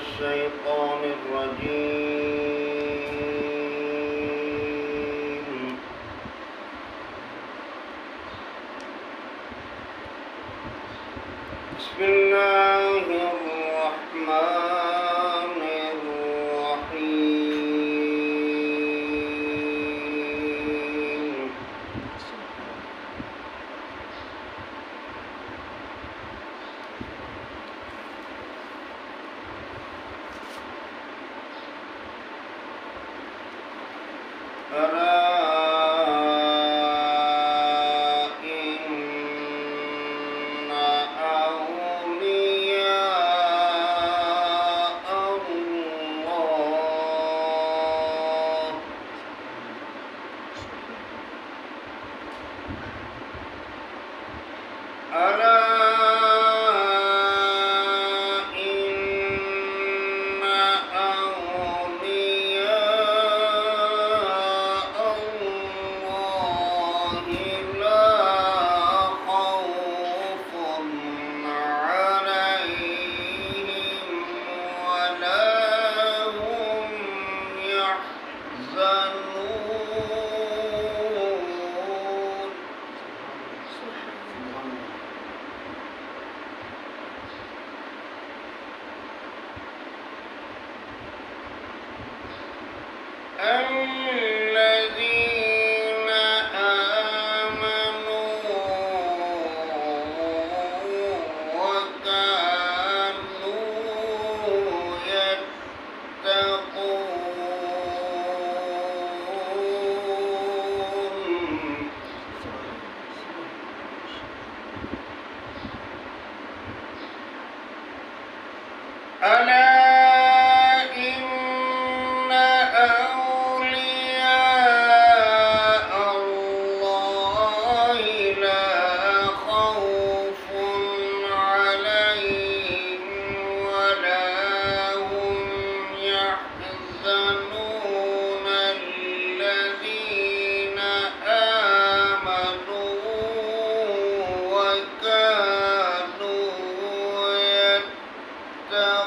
الشيطان الرجيم. بسم الله الرحمن الرحيم. ألا إن أولياء الله ألا إن أولياء الله لا خوف عليهم ولا هم يحزنون. الذين آمنوا وكانوا يتقون. ألا إن أولياء الله لا خوف عليهم ولا هم يحزنون. الذين آمنوا وكانوا يتقون.